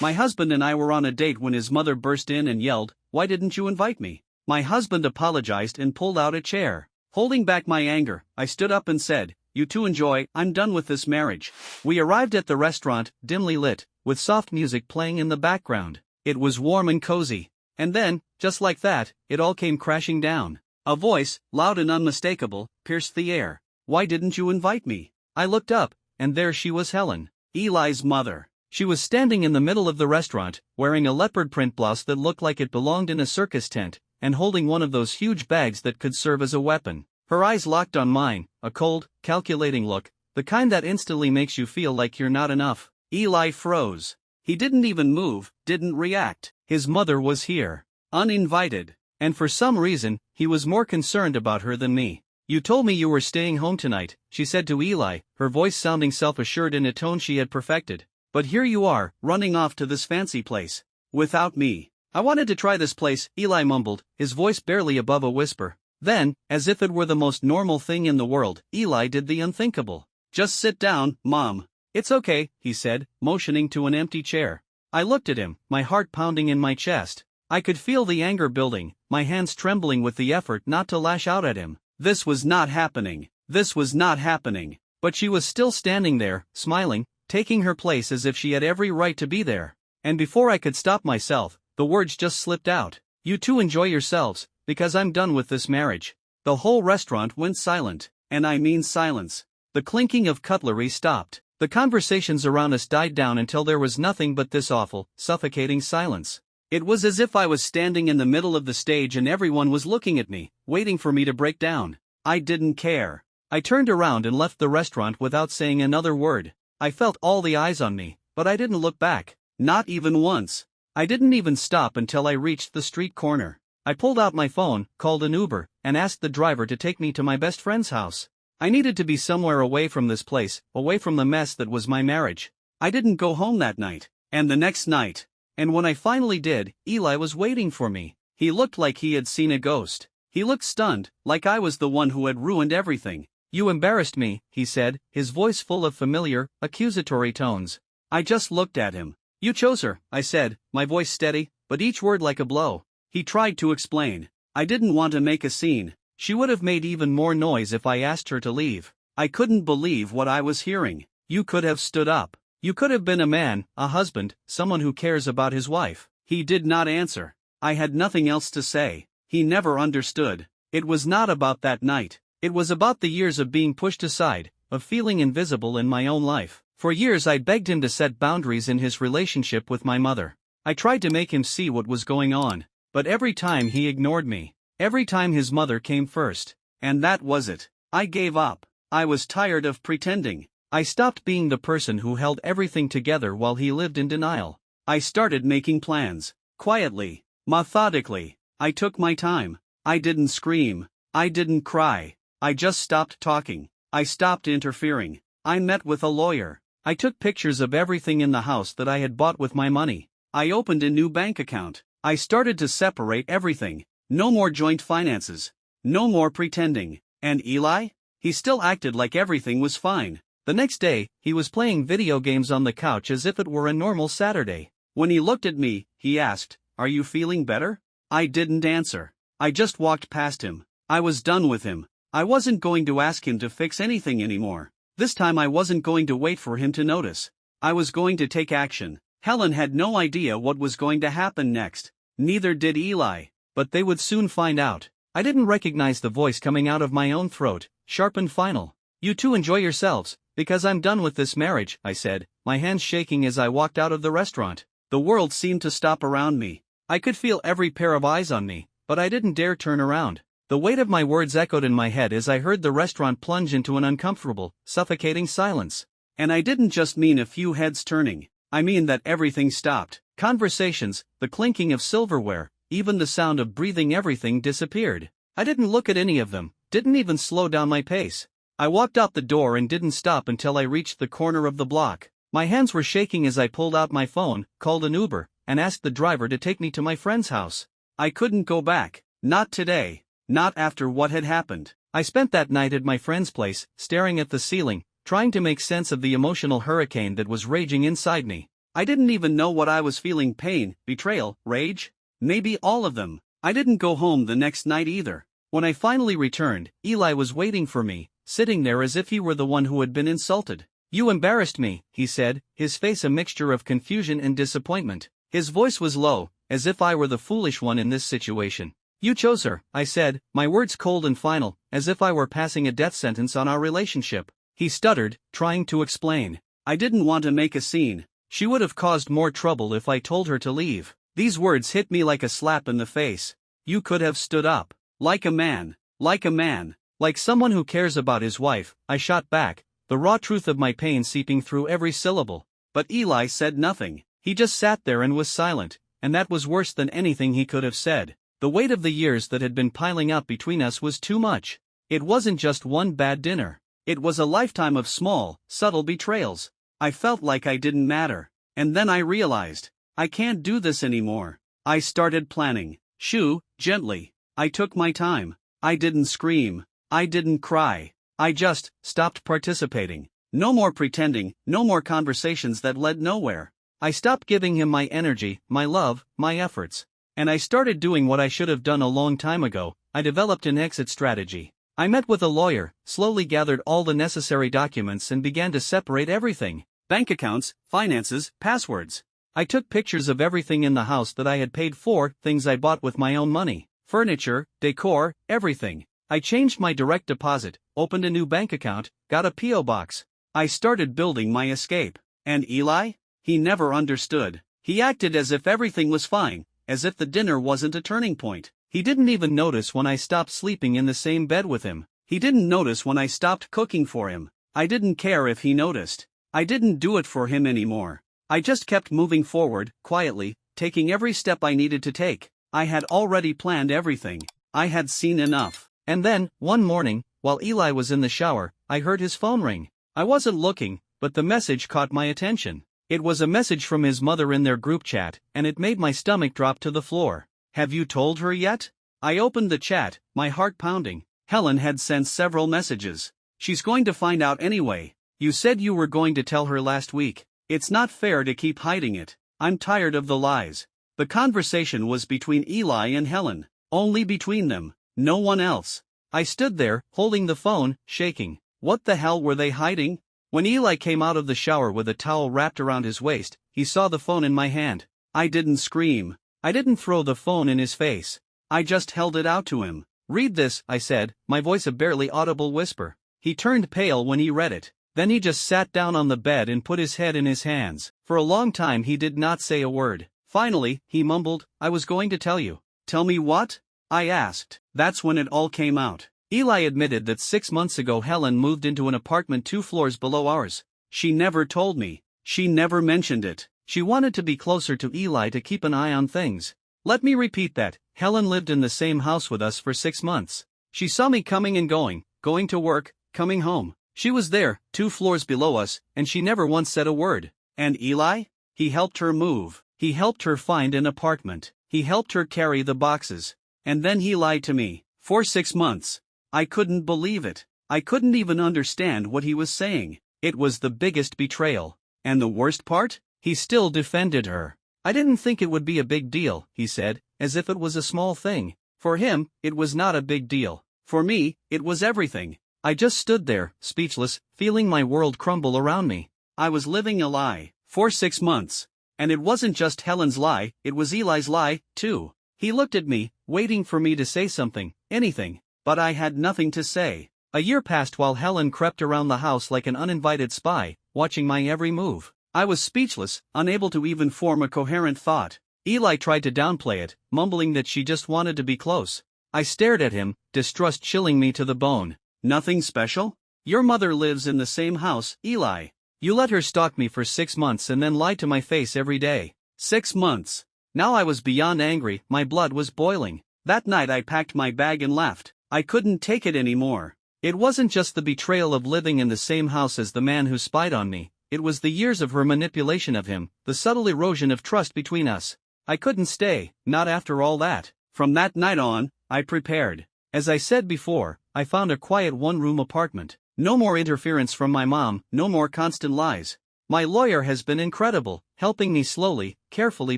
My husband and I were on a date when his mother burst in and yelled, "Why didn't you invite me?" My husband apologized and pulled out a chair. Holding back my anger, I stood up and said, "You two enjoy, I'm done with this marriage." We arrived at the restaurant, dimly lit, with soft music playing in the background. It was warm and cozy. And then, just like that, it all came crashing down. A voice, loud and unmistakable, pierced the air. "Why didn't you invite me?" I looked up, and there she was, Helen, Eli's mother. She was standing in the middle of the restaurant, wearing a leopard print blouse that looked like it belonged in a circus tent, and holding one of those huge bags that could serve as a weapon. Her eyes locked on mine, a cold, calculating look, the kind that instantly makes you feel like you're not enough. Eli froze. He didn't even move, didn't react. His mother was here, uninvited, and for some reason, he was more concerned about her than me. "You told me you were staying home tonight," she said to Eli, her voice sounding self-assured in a tone she had perfected. "But here you are, running off to this fancy place. Without me." "I wanted to try this place," Eli mumbled, his voice barely above a whisper. Then, as if it were the most normal thing in the world, Eli did the unthinkable. "Just sit down, Mom." "It's okay," he said, motioning to an empty chair. I looked at him, my heart pounding in my chest. I could feel the anger building, my hands trembling with the effort not to lash out at him. This was not happening. This was not happening. But she was still standing there, smiling, taking her place as if she had every right to be there. And before I could stop myself, the words just slipped out. "You two enjoy yourselves, because I'm done with this marriage." The whole restaurant went silent, and I mean silence. The clinking of cutlery stopped. The conversations around us died down until there was nothing but this awful, suffocating silence. It was as if I was standing in the middle of the stage and everyone was looking at me, waiting for me to break down. I didn't care. I turned around and left the restaurant without saying another word. I felt all the eyes on me, but I didn't look back. Not even once. I didn't even stop until I reached the street corner. I pulled out my phone, called an Uber, and asked the driver to take me to my best friend's house. I needed to be somewhere away from this place, away from the mess that was my marriage. I didn't go home that night, and the next night. And when I finally did, Eli was waiting for me. He looked like he had seen a ghost. He looked stunned, like I was the one who had ruined everything. "You embarrassed me," he said, his voice full of familiar, accusatory tones. I just looked at him. "You chose her," I said, my voice steady, but each word like a blow. He tried to explain. "I didn't want to make a scene. She would have made even more noise if I asked her to leave." I couldn't believe what I was hearing. "You could have stood up. You could have been a man, a husband, someone who cares about his wife." He did not answer. I had nothing else to say. He never understood. It was not about that night. It was about the years of being pushed aside, of feeling invisible in my own life. For years I begged him to set boundaries in his relationship with my mother. I tried to make him see what was going on, but every time he ignored me. Every time his mother came first. And that was it. I gave up. I was tired of pretending. I stopped being the person who held everything together while he lived in denial. I started making plans. Quietly. Methodically. I took my time. I didn't scream. I didn't cry. I just stopped talking. I stopped interfering. I met with a lawyer. I took pictures of everything in the house that I had bought with my money. I opened a new bank account. I started to separate everything. No more joint finances. No more pretending. And Eli? He still acted like everything was fine. The next day, he was playing video games on the couch as if it were a normal Saturday. When he looked at me, he asked, "Are you feeling better?" I didn't answer. I just walked past him. I was done with him. I wasn't going to ask him to fix anything anymore. This time I wasn't going to wait for him to notice. I was going to take action. Helen had no idea what was going to happen next. Neither did Eli. But they would soon find out. I didn't recognize the voice coming out of my own throat, sharp and final. "You two enjoy yourselves, because I'm done with this marriage," I said, my hands shaking as I walked out of the restaurant. The world seemed to stop around me. I could feel every pair of eyes on me, but I didn't dare turn around. The weight of my words echoed in my head as I heard the restaurant plunge into an uncomfortable, suffocating silence. And I didn't just mean a few heads turning. I mean that everything stopped. Conversations, the clinking of silverware, even the sound of breathing, everything disappeared. I didn't look at any of them, didn't even slow down my pace. I walked out the door and didn't stop until I reached the corner of the block. My hands were shaking as I pulled out my phone, called an Uber, and asked the driver to take me to my friend's house. I couldn't go back. Not today. Not after what had happened. I spent that night at my friend's place, staring at the ceiling, trying to make sense of the emotional hurricane that was raging inside me. I didn't even know what I was feeling: pain, betrayal, rage? Maybe all of them. I didn't go home the next night either. When I finally returned, Eli was waiting for me, sitting there as if he were the one who had been insulted. "You embarrassed me," he said, his face a mixture of confusion and disappointment. His voice was low, as if I were the foolish one in this situation. "You chose her," I said, my words cold and final, as if I were passing a death sentence on our relationship. He stuttered, trying to explain. "I didn't want to make a scene. She would have caused more trouble if I told her to leave." These words hit me like a slap in the face. "You could have stood up. Like a man. Like a man. Like someone who cares about his wife," I shot back, the raw truth of my pain seeping through every syllable. But Eli said nothing. He just sat there and was silent, and that was worse than anything he could have said. The weight of the years that had been piling up between us was too much. It wasn't just one bad dinner. It was a lifetime of small, subtle betrayals. I felt like I didn't matter. And then I realized, I can't do this anymore. I started planning. Shoo, gently. I took my time. I didn't scream. I didn't cry. I just stopped participating. No more pretending, no more conversations that led nowhere. I stopped giving him my energy, my love, my efforts. And I started doing what I should have done a long time ago. I developed an exit strategy. I met with a lawyer, slowly gathered all the necessary documents and began to separate everything. Bank accounts, finances, passwords. I took pictures of everything in the house that I had paid for, things I bought with my own money. Furniture, decor, everything. I changed my direct deposit, opened a new bank account, got a P.O. box. I started building my escape. And Eli? He never understood. He acted as if everything was fine, as if the dinner wasn't a turning point. He didn't even notice when I stopped sleeping in the same bed with him. He didn't notice when I stopped cooking for him. I didn't care if he noticed. I didn't do it for him anymore. I just kept moving forward, quietly, taking every step I needed to take. I had already planned everything. I had seen enough. And then, one morning, while Eli was in the shower, I heard his phone ring. I wasn't looking, but the message caught my attention. It was a message from his mother in their group chat, and it made my stomach drop to the floor. "Have you told her yet?" I opened the chat, my heart pounding. Helen had sent several messages. "She's going to find out anyway. You said you were going to tell her last week. It's not fair to keep hiding it. I'm tired of the lies." The conversation was between Eli and Helen. Only between them. No one else. I stood there, holding the phone, shaking. What the hell were they hiding? When Eli came out of the shower with a towel wrapped around his waist, he saw the phone in my hand. I didn't scream. I didn't throw the phone in his face. I just held it out to him. "Read this," I said, my voice a barely audible whisper. He turned pale when he read it. Then he just sat down on the bed and put his head in his hands. For a long time he did not say a word. Finally, he mumbled, "I was going to tell you." "Tell me what?" I asked. That's when it all came out. Eli admitted that 6 months ago Helen moved into an apartment 2 floors below ours. She never told me. She never mentioned it. She wanted to be closer to Eli to keep an eye on things. Let me repeat that. Helen lived in the same house with us for 6 months. She saw me coming and going to work, coming home. She was there, 2 floors below us, and she never once said a word. And Eli? He helped her move. He helped her find an apartment. He helped her carry the boxes. And then he lied to me. For 6 months. I couldn't believe it. I couldn't even understand what he was saying. It was the biggest betrayal. And the worst part? He still defended her. "I didn't think it would be a big deal," he said, as if it was a small thing. For him, it was not a big deal. For me, it was everything. I just stood there, speechless, feeling my world crumble around me. I was living a lie. For 6 months. And it wasn't just Helen's lie, it was Eli's lie, too. He looked at me, waiting for me to say something, anything. But I had nothing to say. A year passed while Helen crept around the house like an uninvited spy, watching my every move. I was speechless, unable to even form a coherent thought. Eli tried to downplay it, mumbling that she just wanted to be close. I stared at him, distrust chilling me to the bone. "Nothing special? Your mother lives in the same house, Eli. You let her stalk me for 6 months and then lie to my face every day. 6 months. Now I was beyond angry, my blood was boiling. That night I packed my bag and left. I couldn't take it anymore. It wasn't just the betrayal of living in the same house as the man who spied on me. It was the years of her manipulation of him, the subtle erosion of trust between us. I couldn't stay, not after all that. From that night on, I prepared. As I said before, I found a quiet 1-room apartment. No more interference from my mom, no more constant lies. My lawyer has been incredible, helping me slowly, carefully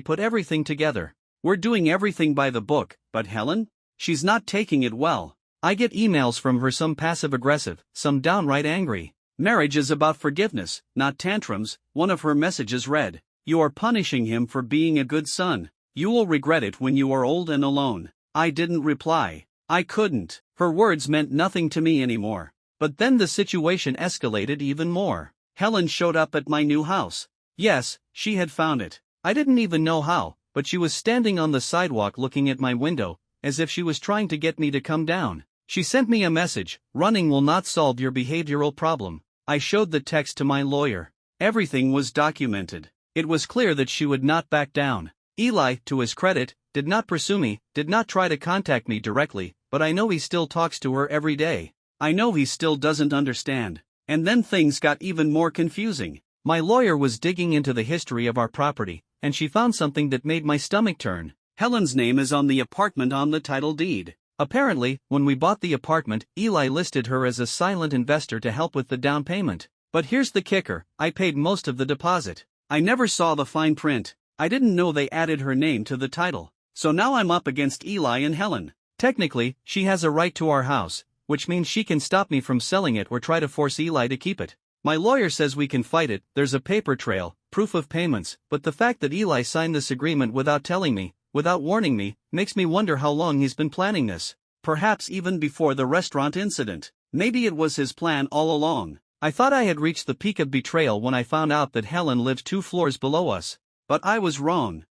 put everything together. We're doing everything by the book, but Helen? She's not taking it well. I get emails from her, some passive-aggressive, some downright angry. Marriage is about forgiveness, not tantrums. One of her messages read, "You are punishing him for being a good son. You will regret it when you are old and alone." I didn't reply. I couldn't. Her words meant nothing to me anymore. But then the situation escalated even more. Helen showed up at my new house. Yes, she had found it. I didn't even know how, but she was standing on the sidewalk looking at my window, as if she was trying to get me to come down. She sent me a message, "Running will not solve your behavioral problem." I showed the text to my lawyer. Everything was documented. It was clear that she would not back down. Eli, to his credit, did not pursue me, did not try to contact me directly, but I know he still talks to her every day. I know he still doesn't understand. And then things got even more confusing. My lawyer was digging into the history of our property, and she found something that made my stomach turn. Helen's name is on the apartment on the title deed. Apparently, when we bought the apartment, Eli listed her as a silent investor to help with the down payment. But here's the kicker, I paid most of the deposit. I never saw the fine print. I didn't know they added her name to the title. So now I'm up against Eli and Helen. Technically, she has a right to our house, which means she can stop me from selling it or try to force Eli to keep it. My lawyer says we can fight it, there's a paper trail, proof of payments, but the fact that Eli signed this agreement without telling me, without warning me, makes me wonder how long he's been planning this. Perhaps even before the restaurant incident. Maybe it was his plan all along. I thought I had reached the peak of betrayal when I found out that Helen lived 2 floors below us. But I was wrong.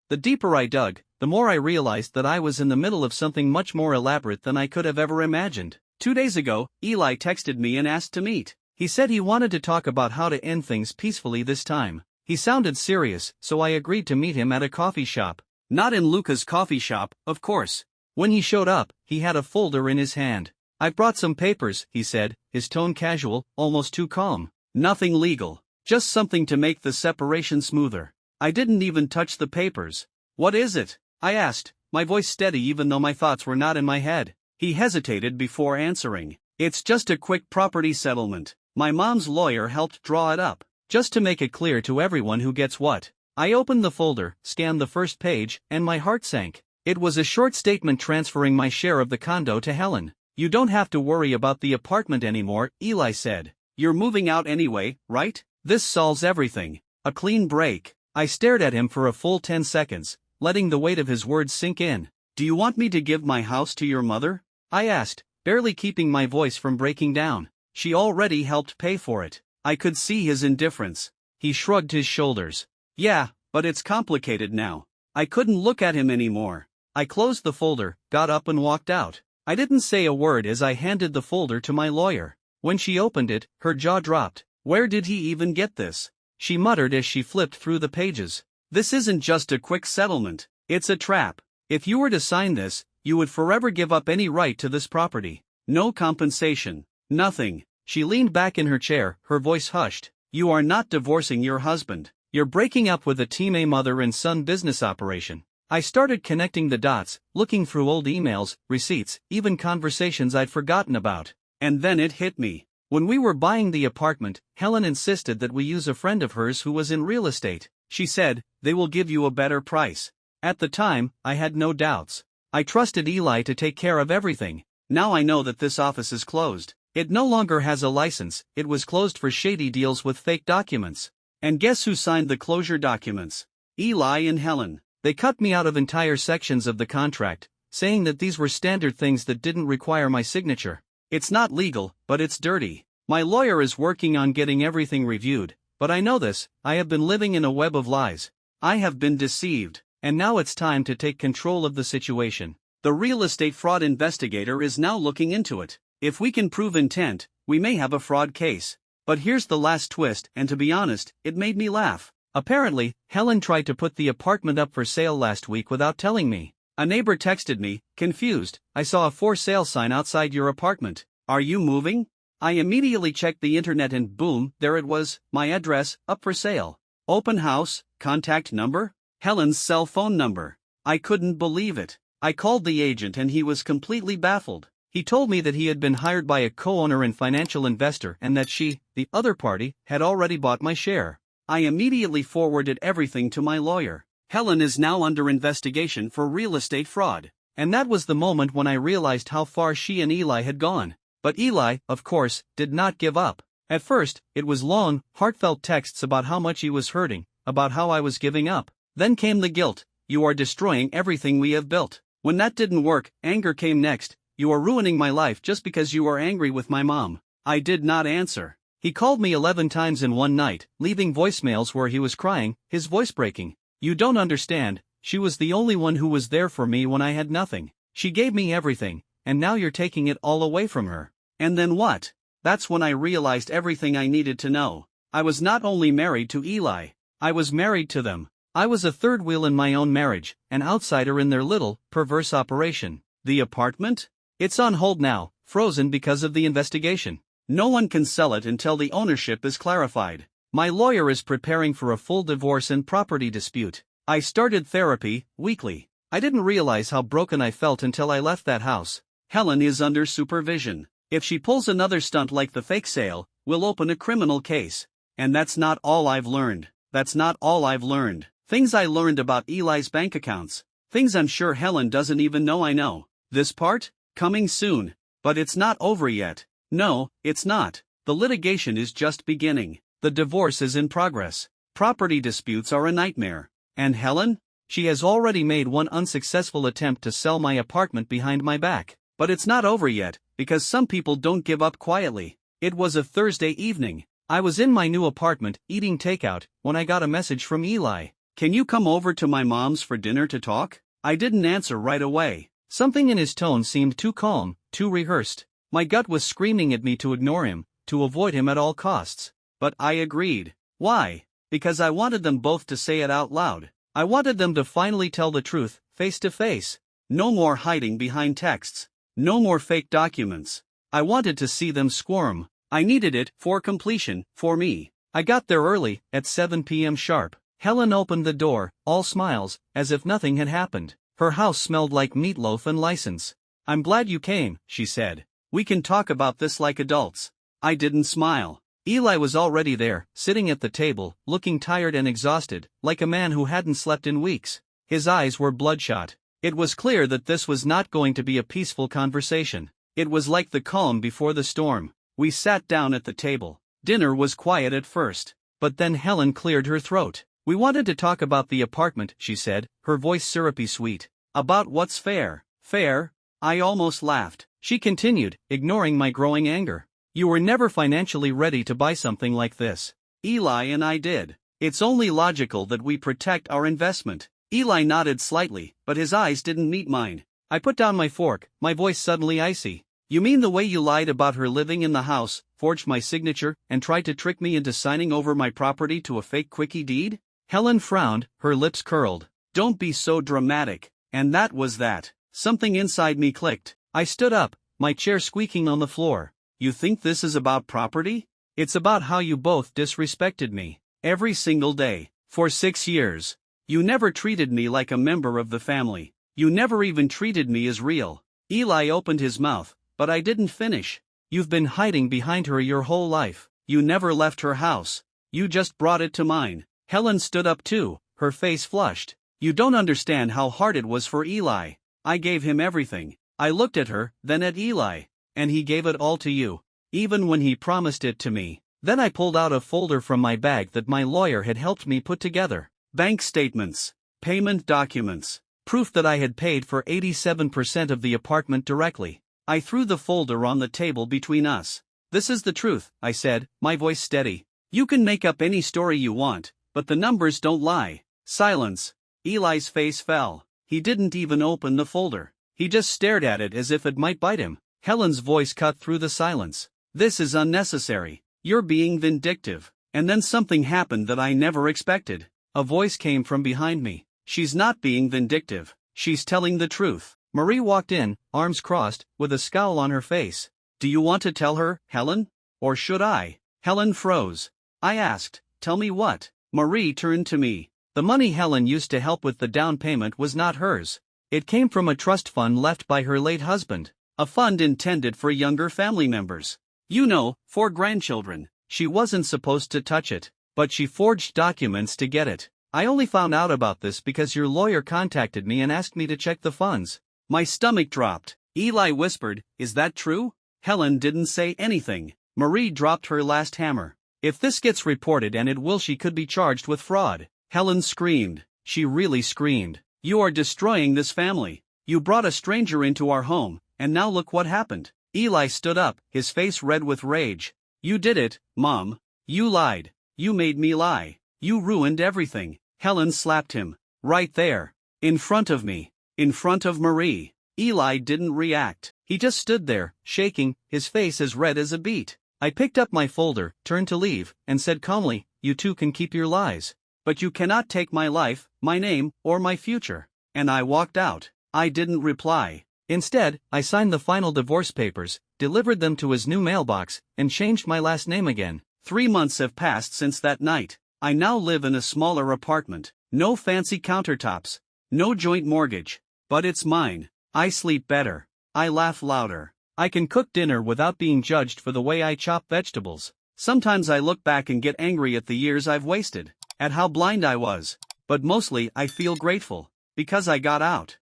The deeper I dug, the more I realized that I was in the middle of something much more elaborate than I could have ever imagined. 2 days ago, Eli texted me and asked to meet. He said he wanted to talk about how to end things peacefully this time. He sounded serious, so I agreed to meet him at a coffee shop. Not in Luca's coffee shop, of course. When he showed up, he had a folder in his hand. "I brought some papers," he said, his tone casual, almost too calm. "Nothing legal. Just something to make the separation smoother." I didn't even touch the papers. "What is it?" I asked, my voice steady even though my thoughts were not in my head. He hesitated before answering. "It's just a quick property settlement. My mom's lawyer helped draw it up. Just to make it clear to everyone who gets what." I opened the folder, scanned the first page, and my heart sank. It was a short statement transferring my share of the condo to Helen. "You don't have to worry about the apartment anymore," Eli said. "You're moving out anyway, right? This solves everything. A clean break." I stared at him for a full 10 seconds, letting the weight of his words sink in. "Do you want me to give my house to your mother?" I asked, barely keeping my voice from breaking down. "She already helped pay for it." I could see his indifference. He shrugged his shoulders. "Yeah, but it's complicated now." I couldn't look at him anymore. I closed the folder, got up and walked out. I didn't say a word as I handed the folder to my lawyer. When she opened it, her jaw dropped. "Where did he even get this?" she muttered as she flipped through the pages. "This isn't just a quick settlement. It's a trap. If you were to sign this, you would forever give up any right to this property. No compensation. Nothing." She leaned back in her chair, her voice hushed. "You are not divorcing your husband. You're breaking up with a Team A mother and son business operation." I started connecting the dots, looking through old emails, receipts, even conversations I'd forgotten about. And then it hit me. When we were buying the apartment, Helen insisted that we use a friend of hers who was in real estate. She said, "They will give you a better price." At the time, I had no doubts. I trusted Eli to take care of everything. Now I know that this office is closed. It no longer has a license, it was closed for shady deals with fake documents. And guess who signed the closure documents? Eli and Helen. They cut me out of entire sections of the contract, saying that these were standard things that didn't require my signature. It's not legal, but it's dirty. My lawyer is working on getting everything reviewed, but I know this, I have been living in a web of lies. I have been deceived, and now it's time to take control of the situation. The real estate fraud investigator is now looking into it. If we can prove intent, we may have a fraud case. But here's the last twist, and to be honest, it made me laugh. Apparently, Helen tried to put the apartment up for sale last week without telling me. A neighbor texted me, confused, "I saw a for sale sign outside your apartment. Are you moving?" I immediately checked the internet and boom, there it was, my address, up for sale. Open house, contact number, Helen's cell phone number. I couldn't believe it. I called the agent and he was completely baffled. He told me that he had been hired by a co-owner and financial investor and that she, the other party, had already bought my share. I immediately forwarded everything to my lawyer. Helen is now under investigation for real estate fraud. And that was the moment when I realized how far she and Eli had gone. But Eli, of course, did not give up. At first, it was long, heartfelt texts about how much he was hurting, about how I was giving up. Then came the guilt. You are destroying everything we have built. When that didn't work, anger came next. You are ruining my life just because you are angry with my mom. I did not answer. He called me 11 times in one night, leaving voicemails where he was crying, his voice breaking. You don't understand, she was the only one who was there for me when I had nothing. She gave me everything, and now you're taking it all away from her. And then what? That's when I realized everything I needed to know. I was not only married to Eli, I was married to them. I was a third wheel in my own marriage, an outsider in their little, perverse operation. The apartment? It's on hold now, frozen because of the investigation. No one can sell it until the ownership is clarified. My lawyer is preparing for a full divorce and property dispute. I started therapy, weekly. I didn't realize how broken I felt until I left that house. Helen is under supervision. If she pulls another stunt like the fake sale, we'll open a criminal case. And that's not all I've learned. Things I learned about Eli's bank accounts. Things I'm sure Helen doesn't even know I know. This part? Coming soon. But it's not over yet. No, it's not. The litigation is just beginning. The divorce is in progress. Property disputes are a nightmare. And Helen? She has already made one unsuccessful attempt to sell my apartment behind my back. But it's not over yet, because some people don't give up quietly. It was a Thursday evening. I was in my new apartment, eating takeout, when I got a message from Eli. Can you come over to my mom's for dinner to talk? I didn't answer right away. Something in his tone seemed too calm, too rehearsed. My gut was screaming at me to ignore him, to avoid him at all costs. But I agreed. Why? Because I wanted them both to say it out loud. I wanted them to finally tell the truth, face to face. No more hiding behind texts. No more fake documents. I wanted to see them squirm. I needed it for completion, for me. I got there early, at 7 p.m. sharp. Helen opened the door, all smiles, as if nothing had happened. Her house smelled like meatloaf and license. I'm glad you came, she said. We can talk about this like adults. I didn't smile. Eli was already there, sitting at the table, looking tired and exhausted, like a man who hadn't slept in weeks. His eyes were bloodshot. It was clear that this was not going to be a peaceful conversation. It was like the calm before the storm. We sat down at the table. Dinner was quiet at first. But then Helen cleared her throat. We wanted to talk about the apartment, she said, her voice syrupy sweet. About what's fair. Fair? I almost laughed. She continued, ignoring my growing anger. You were never financially ready to buy something like this. Eli and I did. It's only logical that we protect our investment. Eli nodded slightly, but his eyes didn't meet mine. I put down my fork, my voice suddenly icy. You mean the way you lied about her living in the house, forged my signature, and tried to trick me into signing over my property to a fake quickie deed? Helen frowned, her lips curled. Don't be so dramatic. And that was that. Something inside me clicked. I stood up, my chair squeaking on the floor. You think this is about property? It's about how you both disrespected me. Every single day. For 6 years. You never treated me like a member of the family. You never even treated me as real. Eli opened his mouth, but I didn't finish. You've been hiding behind her your whole life. You never left her house. You just brought it to mine. Helen stood up too, her face flushed. You don't understand how hard it was for Eli. I gave him everything. I looked at her, then at Eli. And he gave it all to you. Even when he promised it to me. Then I pulled out a folder from my bag that my lawyer had helped me put together. Bank statements. Payment documents. Proof that I had paid for 87% of the apartment directly. I threw the folder on the table between us. This is the truth, I said, my voice steady. You can make up any story you want, but the numbers don't lie. Silence. Eli's face fell. He didn't even open the folder. He just stared at it as if it might bite him. Helen's voice cut through the silence. This is unnecessary. You're being vindictive. And then something happened that I never expected. A voice came from behind me. She's not being vindictive. She's telling the truth. Marie walked in, arms crossed, with a scowl on her face. Do you want to tell her, Helen? Or should I? Helen froze. I asked, tell me what? Marie turned to me. The money Helen used to help with the down payment was not hers. It came from a trust fund left by her late husband. A fund intended for younger family members. You know, for grandchildren. She wasn't supposed to touch it, but she forged documents to get it. I only found out about this because your lawyer contacted me and asked me to check the funds. My stomach dropped. Eli whispered, "Is that true?" Helen didn't say anything. Marie dropped her last hammer. "If this gets reported, and it will, she could be charged with fraud." Helen screamed. She really screamed. "You are destroying this family. You brought a stranger into our home, and now look what happened." Eli stood up, his face red with rage. "You did it, Mom. You lied. You made me lie. You ruined everything." Helen slapped him. Right there. In front of me. In front of Marie. Eli didn't react. He just stood there, shaking, his face as red as a beet. I picked up my folder, turned to leave, and said calmly, "You two can keep your lies. But you cannot take my life, my name, or my future." And I walked out. I didn't reply. Instead, I signed the final divorce papers, delivered them to his new mailbox, and changed my last name again. 3 months have passed since that night. I now live in a smaller apartment. No fancy countertops. No joint mortgage. But it's mine. I sleep better. I laugh louder. I can cook dinner without being judged for the way I chop vegetables. Sometimes I look back and get angry at the years I've wasted, at how blind I was. But mostly I feel grateful, because I got out.